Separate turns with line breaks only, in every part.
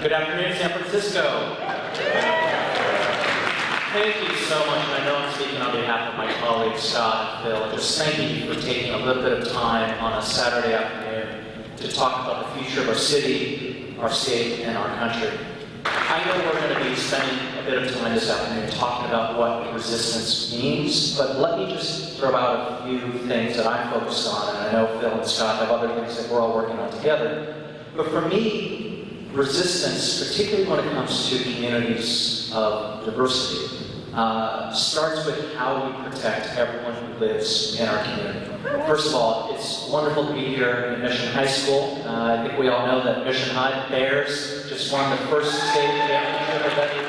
Good afternoon, San Francisco. Thank you so much, and I know I'm speaking on behalf of my colleagues, Scott and Phil. Just thank you for taking a little bit of time on a Saturday afternoon to talk about the future of our city, our state, and our country. I know we're going to be spending a bit of time this afternoon talking about what resistance means, but let me just throw out a few things that I'm focused on, and I know Phil and Scott have other things that we're all working on together. But for me, resistance, particularly when it comes to communities of diversity, starts with how we protect everyone who lives in our community. First of all, it's wonderful to be here in Mission High School. I think we all know that Mission High Bears just won the first state championship of any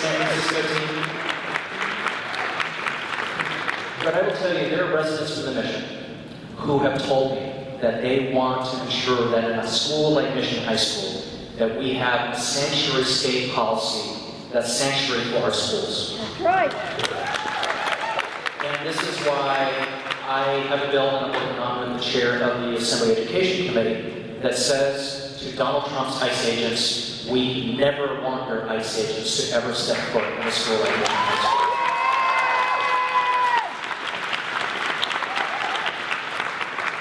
San Francisco team. But I will tell you, there are residents of the Mission who have told me that they want to ensure that in a school like Mission High School, that we have a sanctuary state policy that's sanctuary for our schools.
That's right.
And this is why I have a bill that I'm working on with the chair of the Assembly Education Committee that says to Donald Trump's ICE agents, we never want your ICE agents to ever step foot in a school like Mission High School.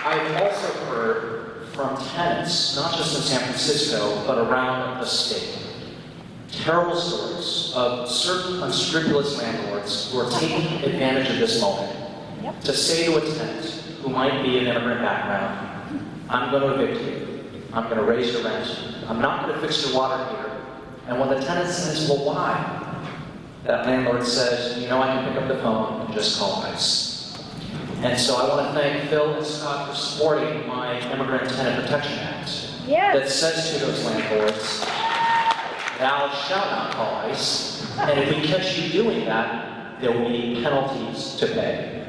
I've also heard from tenants, not just in San Francisco, but around the state, terrible stories of certain unscrupulous landlords who are taking advantage of this moment to say to a tenant who might be an immigrant background, I'm going to evict you, I'm going to raise your rent, I'm not going to fix your water heater. And when the tenant says, well, why? That landlord says, you know, I can pick up the phone and just call ICE. And so I want to thank Phil and Scott for supporting my Immigrant Tenant Protection Act that says to those landlords, thou shalt not call ICE, and if we catch you doing that, there will be penalties to pay.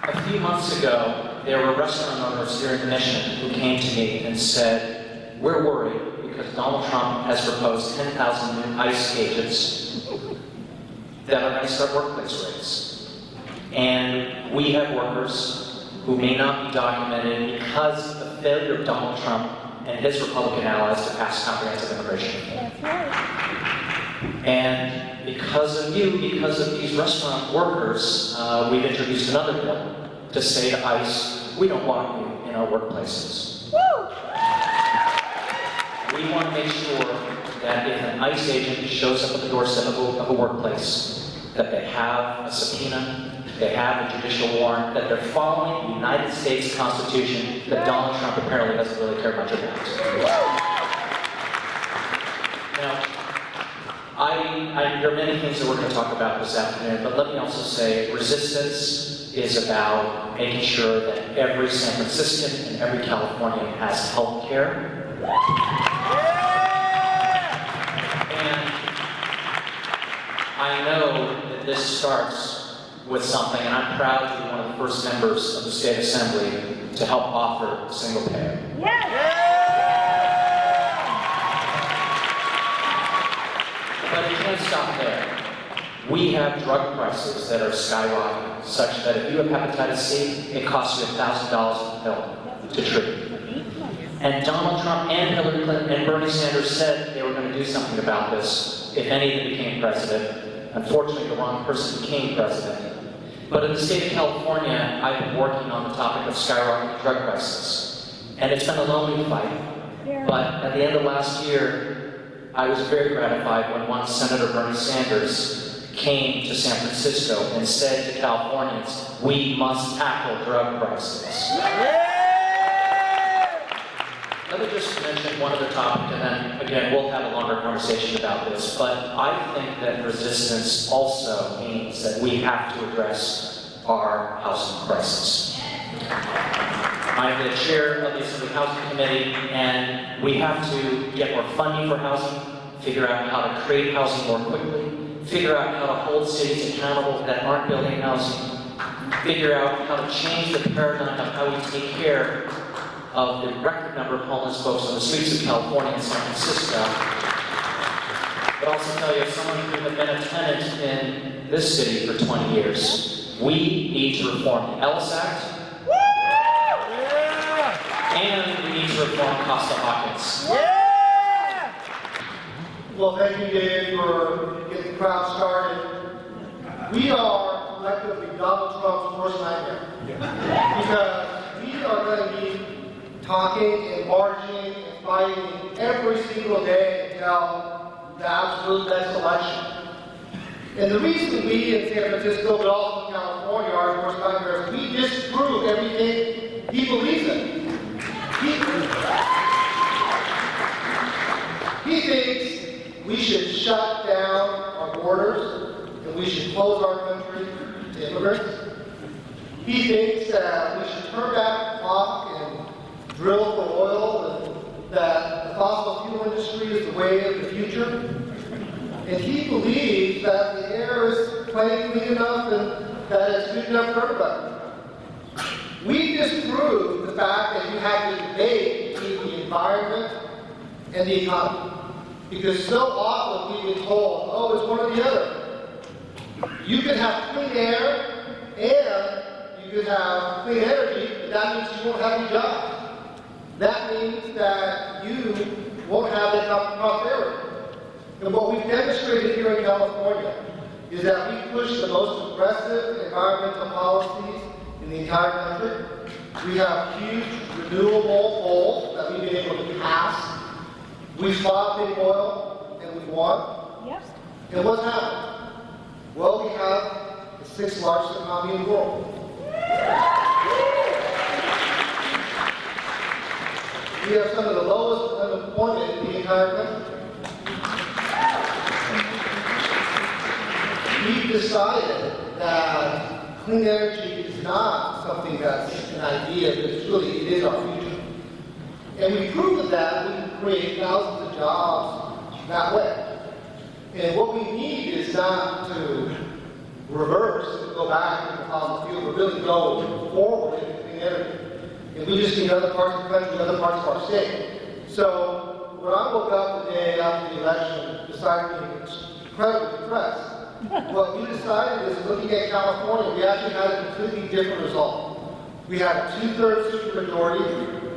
A few months ago, there were restaurant owners here in the Mission who came to me and said, we're worried because Donald Trump has proposed 10,000 new ICE agents that are going to start workplace raids. And we have workers who may not be documented because of the failure of Donald Trump and his Republican allies to pass comprehensive immigration.
That's right.
And because of you, because of these restaurant workers, we've introduced another bill to say to ICE, we don't want you in our workplaces.
Woo!
We want to make sure that if an ICE agent shows up at the doorstep of a workplace, that they have a subpoena, they have a judicial warrant, that they're following the United States Constitution that Donald Trump apparently doesn't really care much about. Now, there are many things that we're going to talk about this afternoon, but let me also say resistance is about making sure that every San Franciscan and every Californian has health care. And I know that this starts with something, and I'm proud to be one of the first members of the State Assembly to help offer single payer. But it can't stop there. We have drug prices that are skyrocketing, such that if you have hepatitis C, it costs you $1,000 a pill to treat. And Donald Trump and Hillary Clinton and Bernie Sanders said they were going to do something about this if any of them became president. Unfortunately, the wrong person became president. But in the state of California, I've been working on the topic of skyrocketing drug prices. And it's been a lonely fight. But at the end of last year, I was very gratified when one Senator Bernie Sanders came to San Francisco and said to Californians, we must tackle drug prices. Let me just mention one other topic, and then, again, we'll have a longer conversation about this, but I think that resistance also means that we have to address our housing crisis. I'm the chair of the Assembly Housing Committee, and we have to get more funding for housing, figure out how to create housing more quickly, figure out how to hold cities accountable that aren't building housing, figure out how to change the paradigm of how we take care of the record number of homeless folks on the streets of California and San Francisco. But also tell you, as someone who has been a tenant in this city for 20 years, we need to reform the Ellis Act. Warren Costa-Hawkins.
Yeah!
Well, thank you, David, for getting the crowd started. We are collectively Donald Trump's worst nightmare. Because we are going to be talking and marching and fighting every single day until the absolute next election. And the reason we in San Francisco, but also in California, are his worst nightmares, we disprove everything he believes in. He thinks we should shut down our borders and we should close our country to immigrants. He thinks that we should turn back the clock and drill for oil and that the fossil fuel industry is the way of the future. And he believes that the air is plenty clean enough and that it's good enough for everybody. We disprove the fact that you have to debate between the environment and the economy. Because so often we've been told, oh, it's one or the other. You can have clean air and you can have clean energy, but that means you won't have any jobs. That means that you won't have enough prosperity. And what we've demonstrated here in California is that we push the most aggressive environmental policies in the entire country. We have huge renewable goals that we've been able to pass. We fought big oil and we won.
Yep.
And what's happened? Well, we have the 6th largest economy in the world. We have some of the lowest unemployment in the entire country. We've decided that clean energy is not something that's an idea, but it is our future. And we proved that we can create thousands of jobs that way. And what we need is not to reverse and go back to the fossil fuel, but really go forward in clean energy. And we just need other parts of the country, other parts of our state. So when I woke up the day after the election, decided to be incredibly depressed. What we decided is, looking at California, we actually had a completely different result. We had a 2/3 supermajority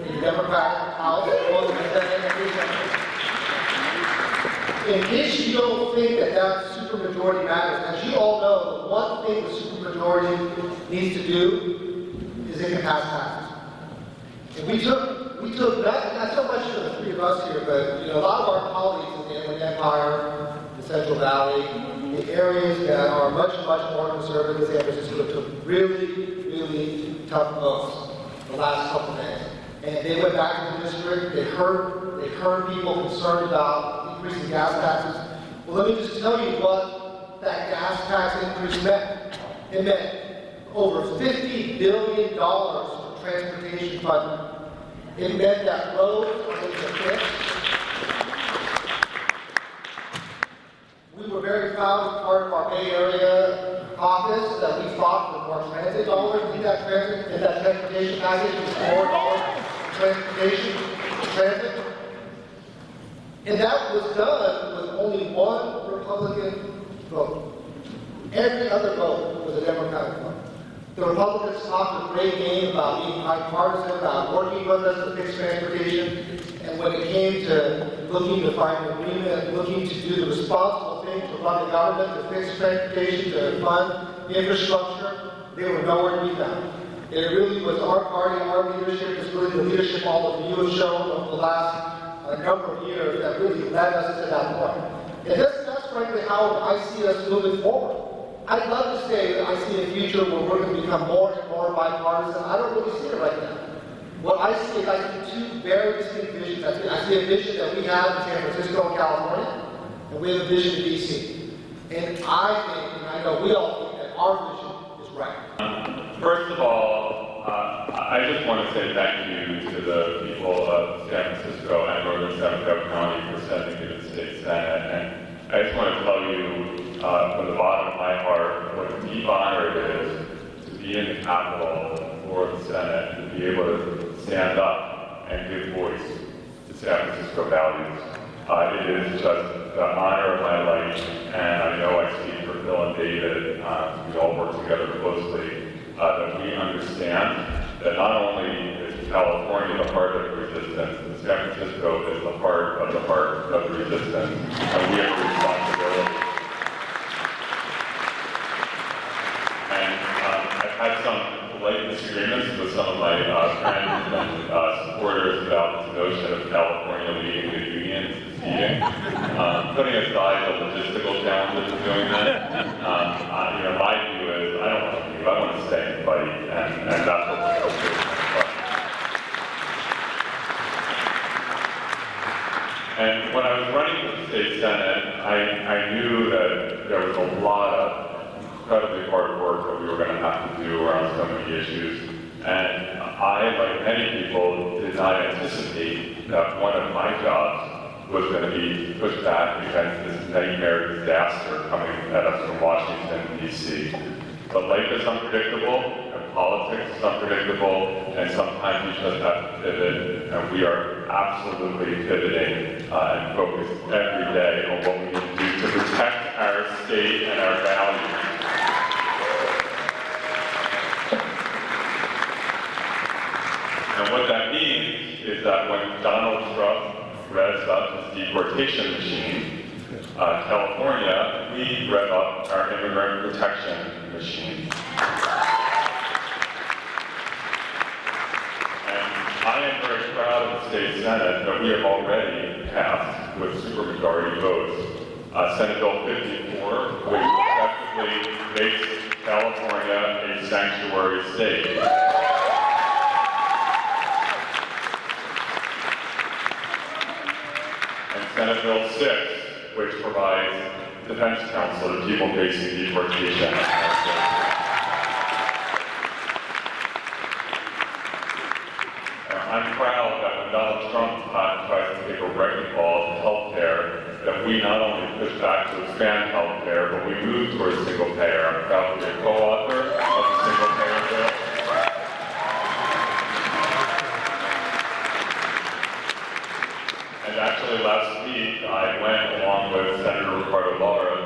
in the Democratic House, both in the Senate and the Senate. In case you don't think that that supermajority matters, as you all know, the one thing the supermajority needs to do is it can pass taxes. And we took not so much for the three of us here, but a lot of our colleagues in the Inland Empire, the Central Valley, in areas that are much, much more conservative than San Francisco, took really, really tough votes the last couple of days. And they went back to the district, they heard people concerned about increasing gas taxes. Well, let me just tell you what that gas tax increase meant. It meant over $50 billion for transportation funding. It meant that roads are going to get fixed. We were very proud as part of our Bay Area caucus that we fought for more transit dollars in that transportation package, more dollars for transit. And that was done with only one Republican vote. Every other vote was a Democratic vote. The Republicans talked a great game about being bipartisan, about working with us to fix transportation, and when it came to looking to find an agreement, looking to do the responsible thing to run the government, to fix transportation, to fund infrastructure, they were nowhere to be found. And it really was our party, our leadership, is really the leadership all of you have shown over the last number of years that really led us to that point. And that's frankly how I see us moving forward. I'd love to say that I see a future where we're going to become more and more bipartisan. I don't really see it right now. What I see is I see two very distinct visions. I see a vision that we have in San Francisco and California, and we have a vision in D.C. And I think, and I know we all think, that our vision is right.
First of all, I just want to say thank you to the people of San Francisco and Northern San Francisco County for sending me to the state senate. And I just want to tell you from the bottom of my heart what a deep honor it is to be in the Capitol or the Senate, to be able to stand up and give voice to San Francisco values. It is just the honor of my life, and I know I speak for Phil and David, we all work together closely, that we understand that not only is California the heart of resistance, and San Francisco is the heart of resistance, and we have a responsibility. And I've had some polite disagreements with some of my friends and supporters about this notion of California leading the union seceding. Putting aside the logistical challenges of doing that, my view is I don't want to leave. I want to stay and fight, and that's what we're going to do. And when I was running for the state senate, I knew that there was a lot of incredibly hard work that we were going to have to do around so many issues. And I, like many people, did not anticipate that one of my jobs was going to be pushed back against this nightmare disaster coming at us from Washington, D.C. But life is unpredictable, and politics is unpredictable, and sometimes you just have to pivot, and we are absolutely pivoting and focused every day on what we need to do to protect our state and our values. And what that means is that when Donald Trump revs up his deportation machine, California, we rev up our immigrant protection machine. And I am very proud of the state senate that we have already passed with supermajority votes Senate Bill 54, which effectively makes California a sanctuary state. Senate Bill 6, which provides defense counsel to people facing deportation. I'm proud that when Donald Trump tries to take a wrecking ball to health care, that we not only push back to expand health care, but we move towards single payer. I'm proud to be a co-author of the single payer bill. And actually last week, I went along with Senator Ricardo Lara,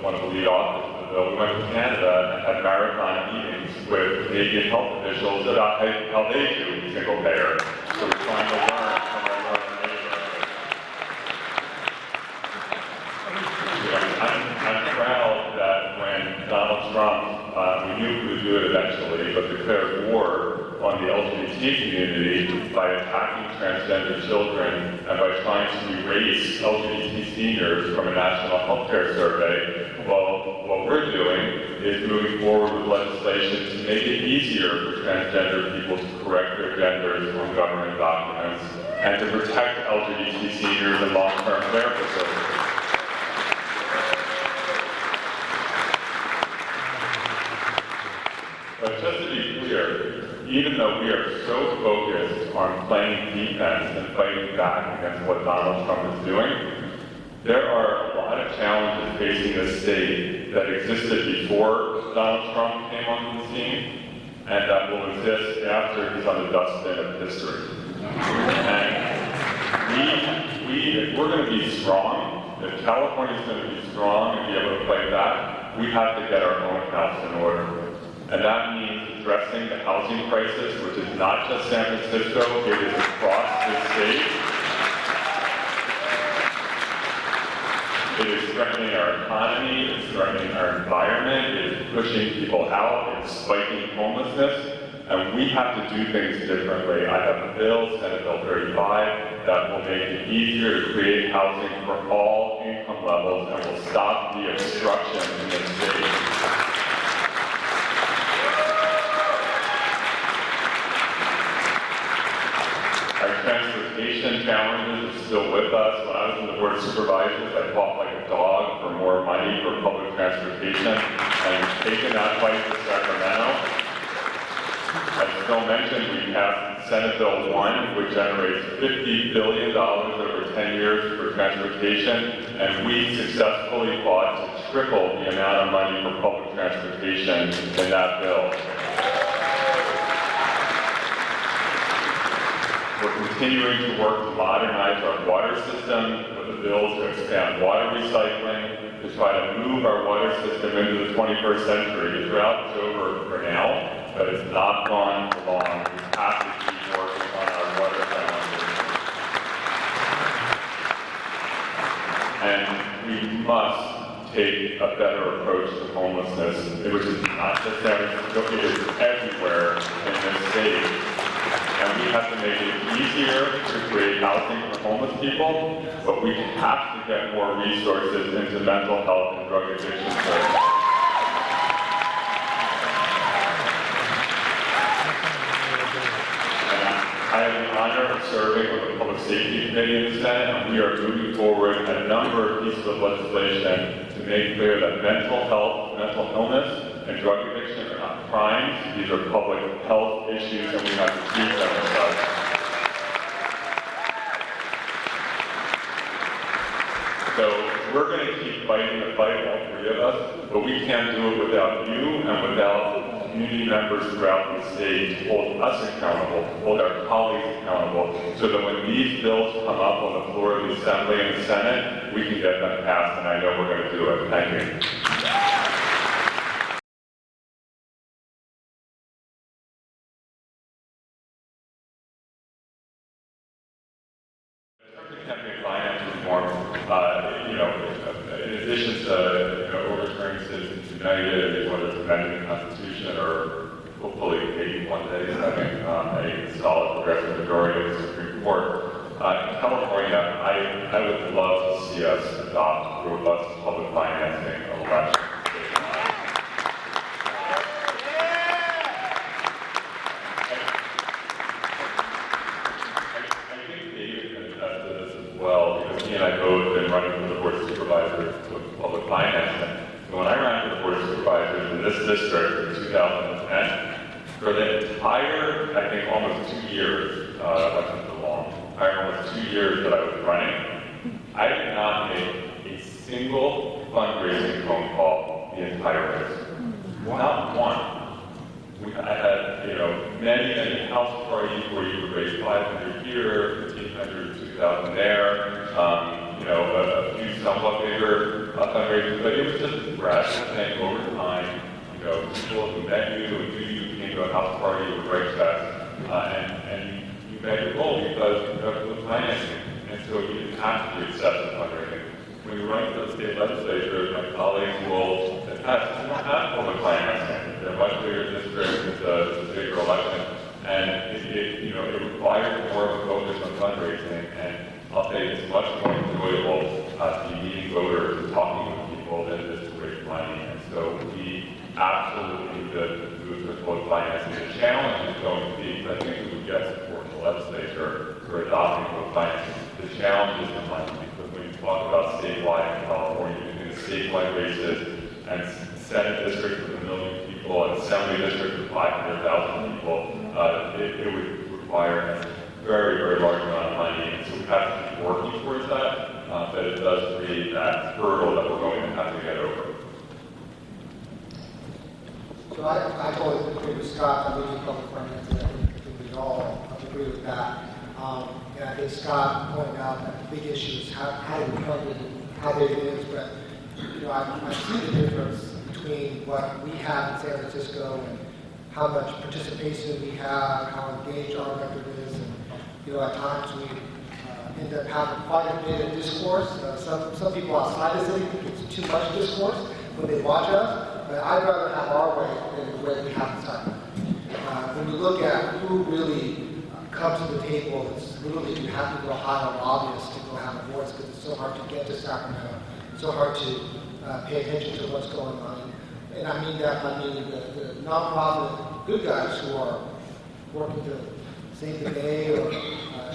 one of the lead authors of the bill. We went to Canada and had marathon meetings with Canadian health officials about how they do single payer. So we're trying to learn from our northern neighbors. I'm proud that when Donald Trump, we knew he would do it eventually, but declared war on the LGBT community by attacking transgender children and by trying to erase LGBT seniors from a national health care survey. Well, what we're doing is moving forward with legislation to make it easier for transgender people to correct their genders on government documents and to protect LGBT seniors in long-term care facilities. But just to be clear, even though we are so focused on playing defense and fighting back against what Donald Trump is doing, there are a lot of challenges facing the state that existed before Donald Trump came onto the scene, and that will exist after he's on the dustbin of history. And if we're going to be strong, if California is going to be strong and be able to fight back, we have to get our own house in order. And that means addressing the housing crisis, which is not just San Francisco, it is across the state. It is threatening our economy, it's threatening our environment, it is pushing people out, it's spiking homelessness, and we have to do things differently. I have a bill, Senate Bill 35, that will make it easier to create housing for all income levels and will stop the obstruction in the state. Our transportation challenges are still with us. When I was in the Board of Supervisors, I fought like a dog for more money for public transportation, and taken that fight to Sacramento. As Phil mentioned, we passed Senate Bill 1, which generates $50 billion over 10 years for transportation, and we successfully fought to triple the amount of money for public transportation in that bill. We're continuing to work to modernize our water system with a bill to expand water recycling, to try to move our water system into the 21st century. The drought is over for now, but it's not gone for long. We have to keep working take a better approach to homelessness, which is not just San Francisco, it is everywhere in this state. And we have to make it easier to create housing for homeless people, but we have to get more resources into mental health and drug addiction services. I have the honor of serving on the Public Safety Committee in the Senate, and we are moving forward a number of pieces of legislation to make clear that mental health, mental illness, and drug addiction are not crimes. These are public health issues, and we have to treat them as such. So we're going to keep fighting the fight, all three of us, but we can't do it without you and without community members throughout the state to hold us accountable, to hold our colleagues accountable, so that when these bills come up on the floor of the Assembly and the Senate, we can get them passed, and I know we're going to do it. Thank you. Campaign finance reform, in addition to overturning Citizens United, whether it's amending the Constitution or hopefully maybe one day having a solid progressive majority of the Supreme Court. In California, I would love to see us adopt robust public financing of elections. Well, because me and I both have been running for the Board of Supervisors of Public Finance. And when I ran for the Board of Supervisors in this district in 2010, for the entire, I think almost 2 years, wasn't so long, almost 2 years that I was running, I did not make a single fundraising phone call the entire race. Not one. I had, many house parties where you would raise 500 here, 1,500, 2,000 there, a few somewhat bigger fundraisers, but it was just a gradual thing over time. People who met you, who knew you came to a house party with great checks, and you met your goal because of the financing, and so you didn't have to do excessive fundraising. When you run for the state legislature, my colleagues will attest, we don't have public financing. They're much bigger districts, it's a bigger election, and it requires more of a focus on fundraising. And I'll say it's much more enjoyable to be meeting voters and talking with people than just to raise money. And so we absolutely need to move to public financing. The challenge is going to be, I think we would get support in the legislature for adopting public financing. The challenge is the money. Talk about statewide in California, between the statewide races and Senate districts with 1 million people and Assembly districts with 500,000 people, it would require a very, very large amount of money. And so we have to keep working towards that, but it does create that hurdle that we're going to have to get over.
So I totally agree with Scott. I believe in public finance, and I think we all agree with that. And I think Scott pointed out that the big issue is how do we fund it and how big it is. But I see the difference between what we have in San Francisco and how much participation we have, how engaged our record is, and at times we end up having quite a bit of discourse. Some people outside the city think it's too much discourse when they watch us, but I'd rather have our way than the way we have inside. When you look at who really comes to the table, it's literally you have to go hire lobbyists to go have a voice because it's so hard to get to Sacramento, so hard to pay attention to what's going on. And I mean that, the nonprofit good guys who are working to save the day or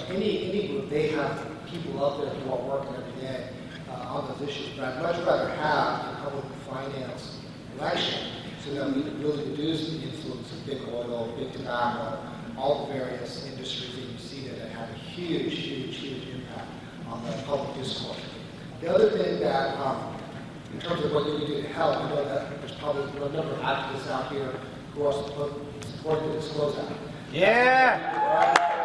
any group, they have people out there who are working every day on those issues. But I'd much rather have a public finance election so that we can really reduce the influence of big oil, big tobacco, all the various industries that you see that have a huge, huge, huge impact on the public discourse. The other thing that, in terms of what you can do to help, I know that there's probably a number of activists out here who are supporting the Disclose Act.
Yeah!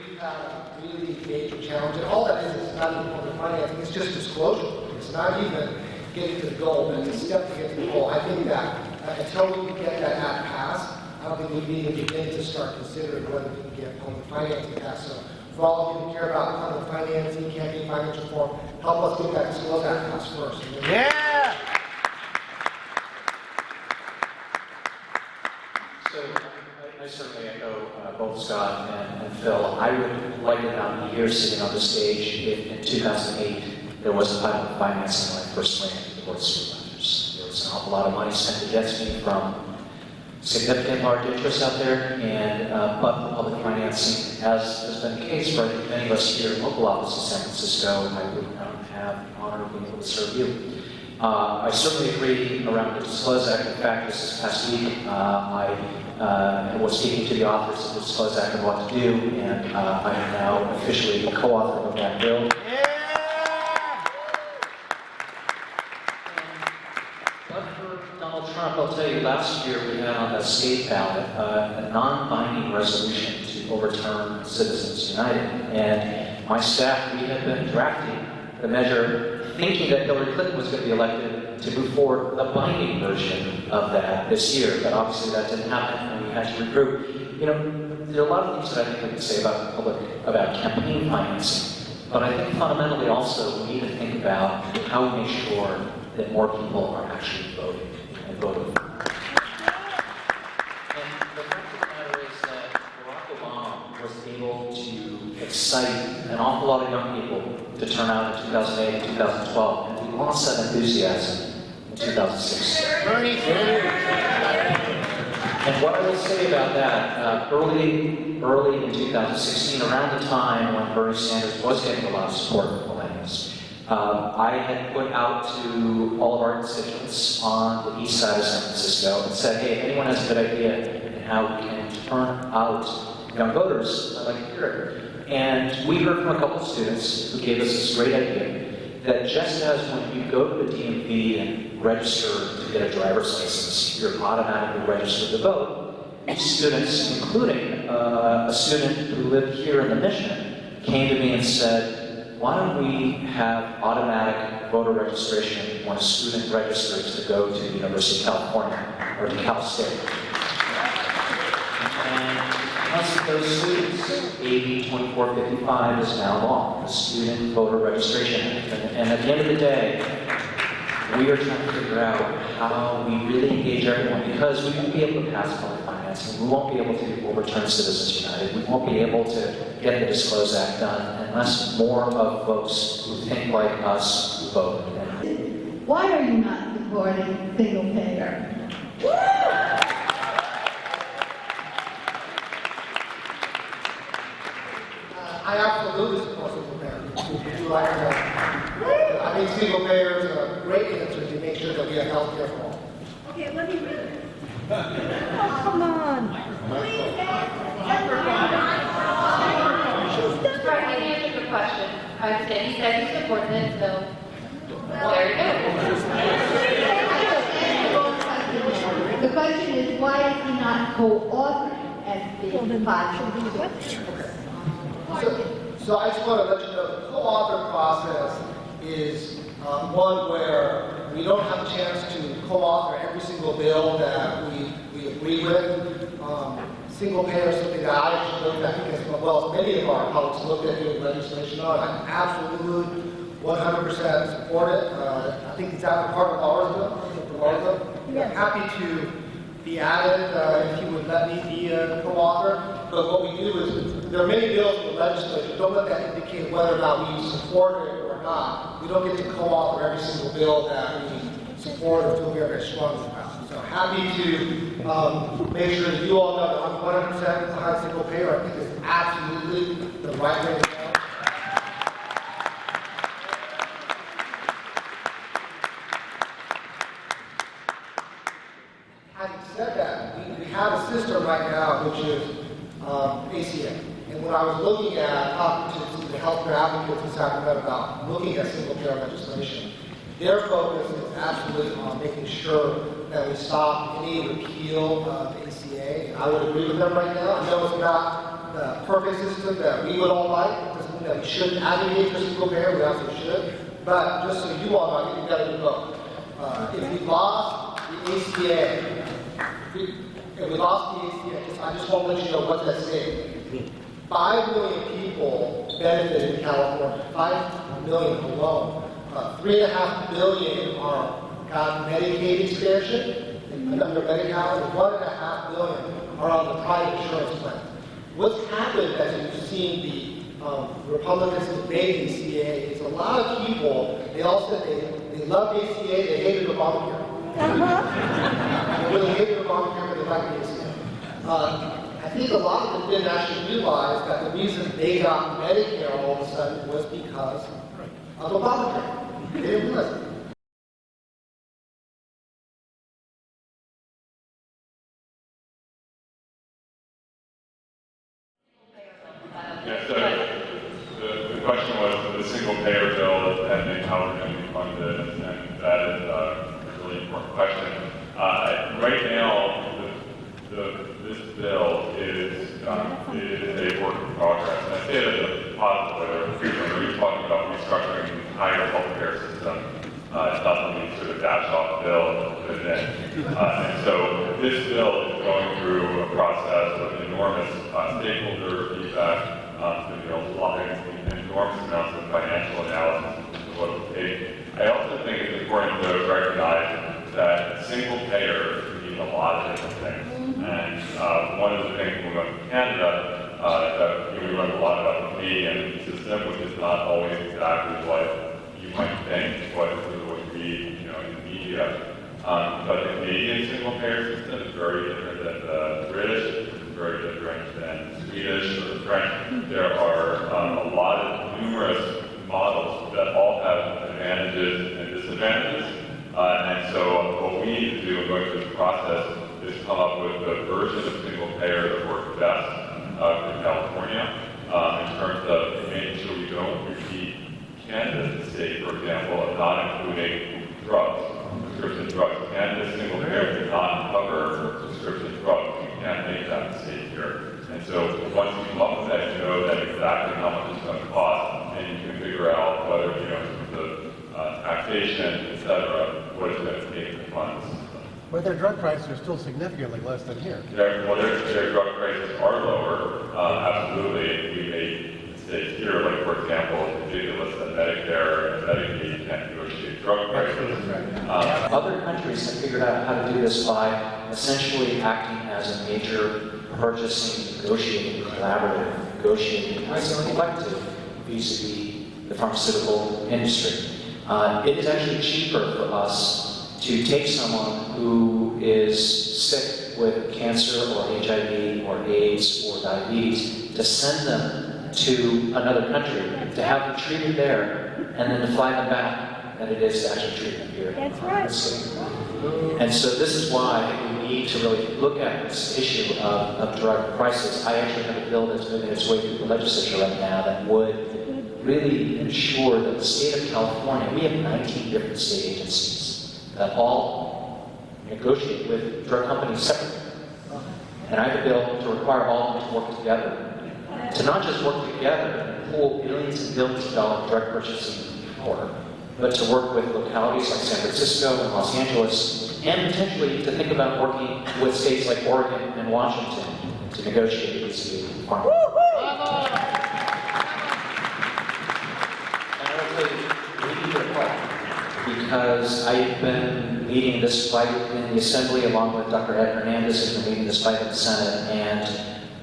We've had a really major challenge, and all that is not even public financing, it's just disclosure. It's not even getting to the goal, but it's a step to get to the goal. I think that until we can get that act passed, I don't think we need to begin to start considering whether we can get public financing passed. So for all of you who care about public financing, campaign finance reform, help us get that disclosure act passed first.
Yeah.
So I certainly echo both Scott and Phil. I would like to not be here sitting on the stage if in 2008 there was a pilot financing when I first ran for the Board of Supervisors. There was an awful lot of money spent against me from significant large interests out there, and but the public financing, as has been the case for many of us here in local office in San Francisco, I would have the honor of being able to serve you. I certainly agree around the Disclose Act. In fact, this past week, I was speaking to the authors of the Disclose Act on what to do, and I am now officially the co-author of that bill. But for Donald Trump, I'll tell you, last year we had on the state ballot a non-binding resolution to overturn Citizens United, and my staff, we had been drafting the measure thinking that Hillary Clinton was going to be elected to move forward a binding version of that this year, but obviously that didn't happen, and we had to regroup. You know, there are a lot of things that I think we can say about the public, about campaign financing, but I think fundamentally also we need to think about how we make sure that more people are actually voting and voting. And the fact of the matter is that Barack Obama was able to excite an awful lot of young people to turn out in 2008 and 2012, and we lost that enthusiasm in 2006. And what I will say about that, early in 2016, around the time when Bernie Sanders was getting a lot of support from millennials, I had put out to all of our constituents on the east side of San Francisco and said, hey, if anyone has a good idea in how we can turn out young voters, I'd like to hear it. And we heard from a couple of students who gave us this great idea that just as when you go to the DMV and register to get a driver's license, you're automatically registered to vote, these students, including a student who lived here in the Mission, came to me and said, why don't we have automatic voter registration when a student registers to go to the University of California or to Cal State? And because of those students, AB 2455 is now law, the Student Voter Registration Act. And at the end of the day, we are trying to figure out how we really engage everyone, because we won't be able to pass public financing, we won't be able to overturn Citizens United, we won't be able to get the Disclose Act done unless more of folks who think like us vote.
Why are you not supporting single payer?
I absolutely support single payer. Would you like to? I think single payer is a great answer to make sure that we have health care for all.
Okay, let me read it. Oh, come on. Please,
Right, he answered the question. I understand. He said he supports it, so there you go.
The question is, why is he not co-authoring as the five?
So I just want to let you know the co-author process is one where we don't have a chance to co-author every single bill that we agree with. Single payer is something that I actually looked at, because well as many of our colleagues looked at doing legislation on. I absolutely 100% support it. I think it's out of part of ours bill. I'm happy to be added if you would let me be a co-author. But what we do is, there are many bills in the legislature. Don't let that indicate whether or not we support it or not. We don't get to co-author every single bill that we support or feel very, very strongly about. So happy to make sure that you all know that I'm 100% behind single payer. I think it's absolutely the right way to go. Having said that, we have a system right now which is ACA. And when I was looking at talking to the healthcare advocates in Sacramento about looking at single payer legislation, their focus is absolutely on making sure that we stop any repeal of ACA. And I would agree with them right now. I know it's not the perfect system that we would all like. It doesn't mean that we shouldn't advocate for single payer. We absolutely should. But just so you all know, I think we've got to do both. If we lost the ACA, if we lost the ACA, I just want to let you know what's at stake. 5 million people benefited in California. 5 billion alone. 3.5 billion got Medicaid expansion under Medi-Cal, and 1.5 billion are on the private insurance plan. What's happened as you've seen the Republicans debate ACA is a lot of people, they all said they loved ACA, they hated Obamacare. They really hated Obamacare, but they liked ACA. I think a lot of them didn't actually realize that the reason they got Medicare all of a sudden was because of Obamacare. They didn't realize it.
Yeah, so the question was the single payer bill is pending, how we're going to be funded, and that is a really important question. Right now, this bill is a work in progress. And I say that in a positive way. When you're talking about restructuring the entire healthcare system, it's not something sort of dash off bill and put it in. And so this bill is going through a process of enormous stakeholder feedback. Enormous amounts of financial analysis of what it would take. I also think it's important to recognize that single payer can mean a lot of different things. And one of the things when we went to Canada, that we learned a lot about the Canadian system, which is not always exactly what you might think, what you would read, in the media. But the Canadian single payer system is very different than the British, it's very different than Swedish or French. There are a lot of numerous models that all have advantages and disadvantages. And so what we need to do in going through the process is come up with the version of single payer that works best for California in terms of making sure we don't repeat Canada's mistake, for example, of not including drugs. Prescription drugs. Canada's single payer does not cover prescription drugs. You can't make that mistake here. And so once you come up with that, you know that exactly how much it's going to cost, and you can figure out whether, the taxation, et cetera, what it's going to take to fund the system.
But their drug prices are still significantly less than here.
Their drug prices are lower. Absolutely. We made mistakes here, like, for example, it's ridiculous that Medicare and Medicaid can't negotiate drug prices.
Other countries have figured out how to do this by essentially acting as a major purchasing, negotiating, collaborative, negotiating as a collective vis-a-vis the pharmaceutical industry. It is actually cheaper for us to take someone who is sick with cancer or HIV or AIDS or diabetes, to send them to another country, to have them treated there, and then to fly them back, than it is to actually treat them here.
That's right.
And so this is why I think we need to really look at this issue of drug prices. I actually have a bill that's moving its way through the legislature right now that would really ensure that the state of California, we have 19 different state agencies that all negotiate with drug companies separately. And I have a bill to require all of them to work together. To not just work together and pool billions and billions of dollars drug purchasing power, but to work with localities like San Francisco and Los Angeles, and potentially to think about working with states like Oregon and Washington to negotiate these farmers. And I will tell you, we need your help, because I've been leading this fight in the Assembly along with Dr. Ed Hernandez, who's been leading this fight in the Senate, and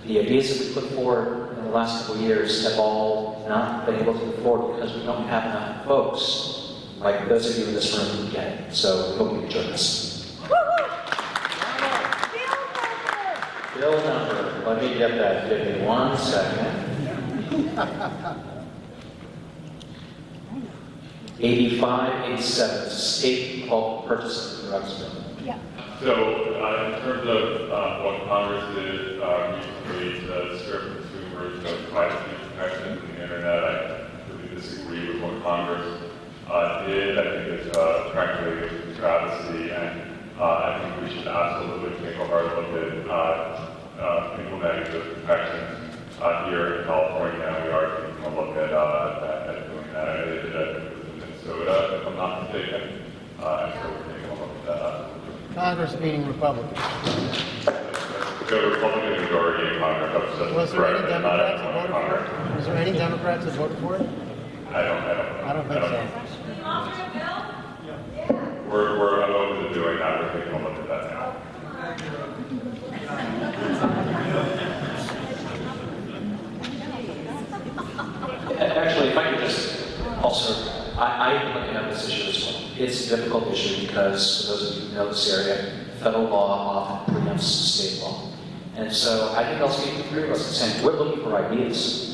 the ideas that we put forward in the last couple of years have all not been able to move forward because we don't have enough folks like those of you in this room who get it. So we hope you can join us. Bill number. Let me get that. Give me 1 second. 8587, state bulk purchasing of drugs bill.
Yeah.
So, in terms of what Congress did recently to strip consumers of privacy protection on the internet, I really disagree with what Congress did. I think it's frankly a travesty, and I think we should absolutely take a hard look at implementing those protections here in California. We are taking a look at doing that. I know they did that in Minnesota, if I'm not mistaken, and so we're taking a look at that.
Congress meaning Republicans.
The Republican majority in Congress.
Was there any Democrats that voted for it? Was there any Democrats that voted for it? I don't think so.
We're open to doing that. We're taking a look at that now.
Actually, if I could just also, I'm looking at this issue as well. It's a difficult issue because, for those of you who know this area, federal law often preempts state law. And so I think I'll speak for three of us and saying we're looking for ideas.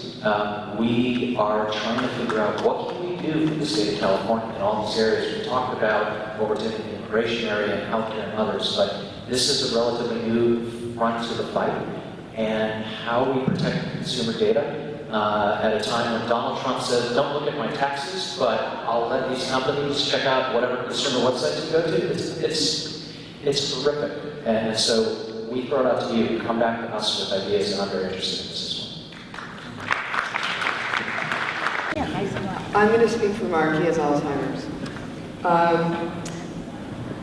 We are trying to figure out what can we do for the state of California in all these areas. We talked about what we're doing in the immigration area and healthcare and others, but this is a relatively new front to the fight. And how we protect consumer data at a time when Donald Trump says, don't look at my taxes, but I'll let these companies check out whatever consumer websites you go to. It's horrific. And so we throw it out to you. Come back to us with ideas, and I'm very interested in this as well.
I'm going to speak for Mark. He has Alzheimer's.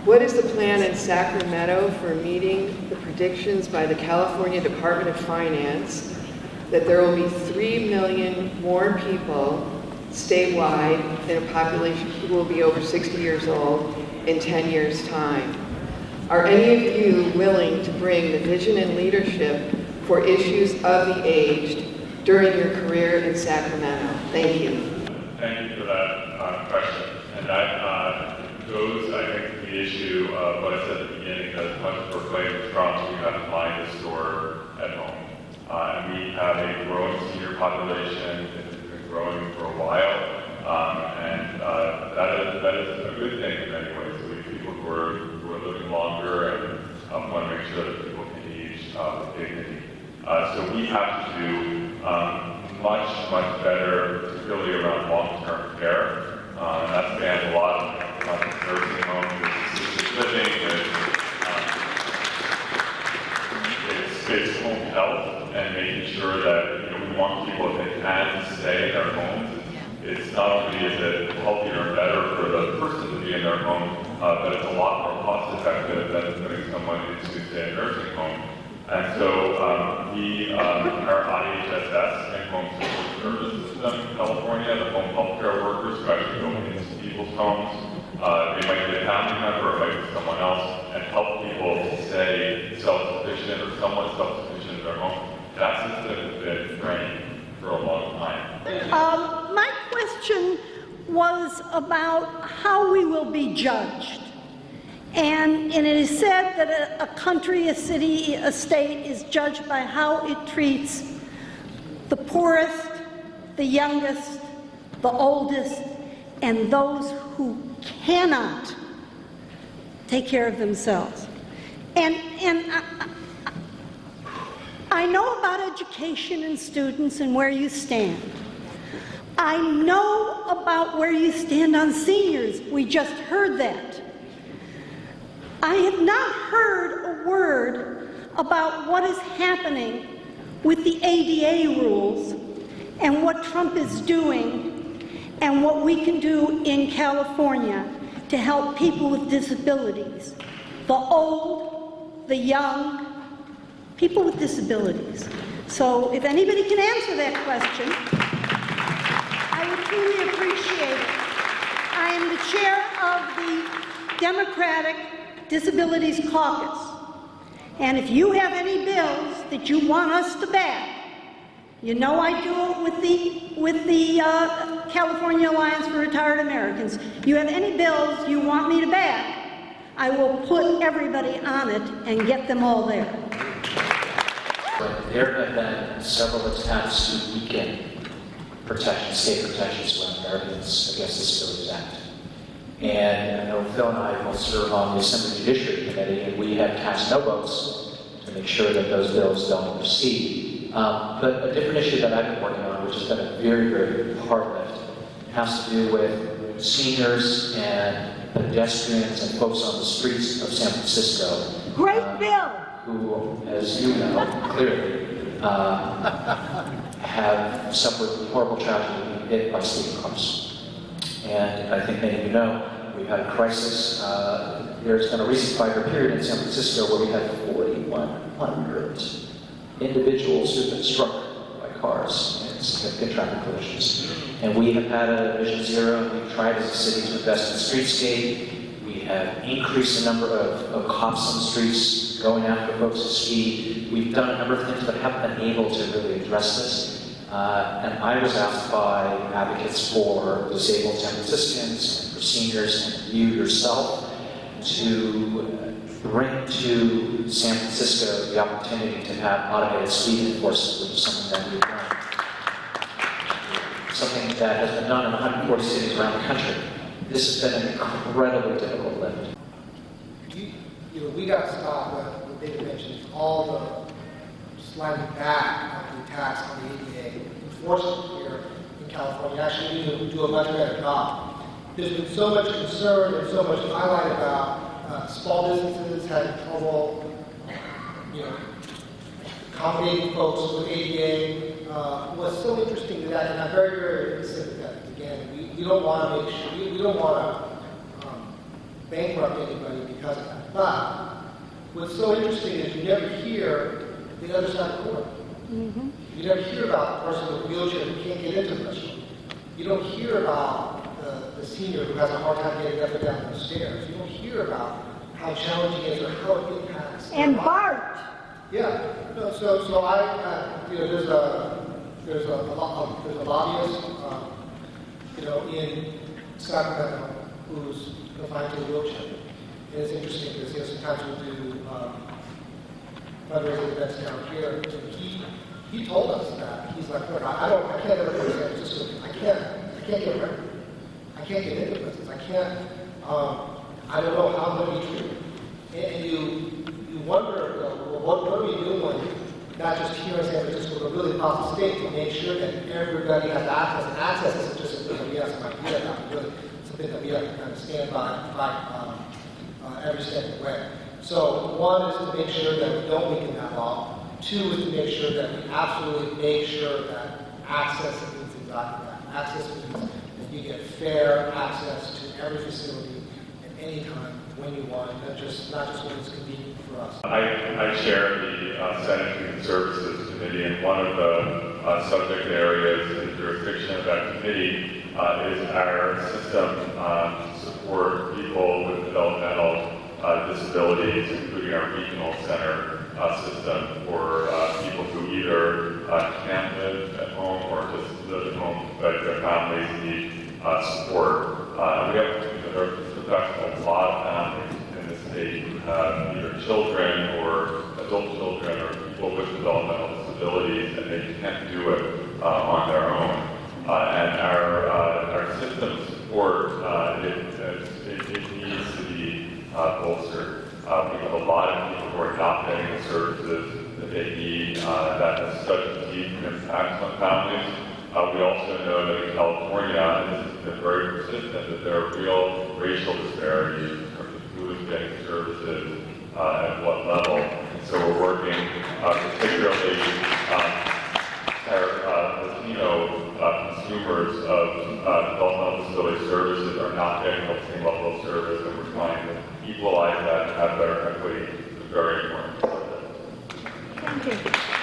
What is the plan in Sacramento for meeting the predictions by the California Department of Finance that there will be 3 million more people statewide in a population who will be over 60 years old in 10 years' time? Are any of you willing to bring the vision and leadership for issues of the aged during your career in Sacramento? Thank you.
Thank you for that question. And that goes, I think, to the issue of what I said at the beginning, that as much as we're playing with Trump, we have to find a store at home. And we have a growing senior population. It's been growing for a while. And that is a good thing in many ways. We have people who are living longer and want to make sure that people can age with dignity. So we have to do much better, particularly around long-term care. And that spans a lot of nursing homes, assisted living, it's home health, and making sure that we want people, if they can, stay in their homes. It's not only is it healthier and better for the person to be in their home, but it's a lot more cost-effective than putting someone into, say, a nursing home. And so we are IHSS and Home Social Service System in California, the home health care workers who actually go into people's homes. They might be a family member, it might be someone else, and help people to stay self-sufficient or somewhat self-sufficient in their home. That system has been trained for a long time.
My question was about how we will be judged. And it is said that a country, a city, a state is judged by how it treats the poorest, the youngest, the oldest, and those who cannot take care of themselves. And I know about education and students and where you stand. I know about where you stand on seniors. We just heard that. I have not heard a word about what is happening with the ADA rules and what Trump is doing and what we can do in California to help people with disabilities, the old, the young, people with disabilities. So if anybody can answer that question, I would truly appreciate it. I am the chair of the Democratic Disabilities Caucus. And if you have any bills that you want us to back, you know I do it with the California Alliance for Retired Americans. You have any bills you want me to back, I will put everybody on it and get them all there.
There have been several attempts to weaken state protections for Americans against the Disabilities Act. And I know Phil and I will serve on the Assembly Judiciary Committee, and we have cast no votes to make sure that those bills don't proceed. But a different issue that I've been working on, which has been a very hard lift, has to do with seniors and pedestrians and folks on the streets of San Francisco.
Great bill!
Who, as you know, clearly, have suffered horrible tragedy being hit by sleeping cars. And I think many of you know, we've had a crisis. There's been a recent 5-year period in San Francisco where we had 4,100 individuals who've been struck by cars and significant traffic collisions. And we have had a Vision Zero, and we've tried as a city to invest in streetscape. We have increased the number of cops on the streets going after folks who speed. We've done a number of things, but haven't been able to really address this. And I was asked by advocates for disabled San Franciscans, and for seniors, and you yourself, to bring to San Francisco the opportunity to have automated speed enforcement, which is something that we've done. Something that has been done in 140 cities around the country. This has been an incredibly difficult lift.
We got to stop what David mentioned, all the slamming back of the attacks on the ADA enforcement here in California. Actually, we need to do a much better job. There's been so much concern and so much highlight about small businesses having trouble, accommodating folks with ADA. What's so interesting to that, and I'm very, very sympathetic. Again, we don't want to make sure, we don't want to bankrupt anybody because of that. But what's so interesting is you never hear the other side of the coin. Mm-hmm. You never hear about the person with a wheelchair who can't get into the restaurant. You don't hear about the senior who has a hard time getting up and down those stairs. You don't hear about how challenging it is or how it impacts.
And Bart.
Yeah. No, so I, there's a lobbyist, in Sacramento who's confined to a wheelchair. And it's interesting because sometimes we'll do fundraising events down here. And he told us that he's like, look, I can't ever go to San Francisco. I can't get around. I can't get into places. I can't. I don't know how I'm going to be treated. And you wonder, well, what are we doing? Not just here in San Francisco, but really across the state to make sure that everybody has access. And access isn't just something that we have some idea about. Really, something that we have to kind of stand by every step of the way. So one is to make sure that we don't weaken that law. Two is to make sure that we absolutely make sure that access means exactly that. Access means that you get fair access to every facility at any time when you want, not just when it's convenient for us.
I chair the Senate Human Services Committee, and one of the subject areas in the jurisdiction of that committee is our system to support people with developmental disabilities, including our regional center system for people who either can't live at home or just live at home, but their families need support. We have a lot of families in this state who have either children or adult children or people with developmental disabilities, and they can't do it on their own. And our system support, it needs to be bolstered. We have a lot of people who are not getting the services that they need. That has such a deep impact on families. We also know that in California, and this has been very persistent, that there are real racial disparities in terms of who is getting services at what level. And so we're working particularly Latino consumers of developmental disability services are not getting the same level of service, and we're trying to equalize that and have better equity. It's very important.
Thank you.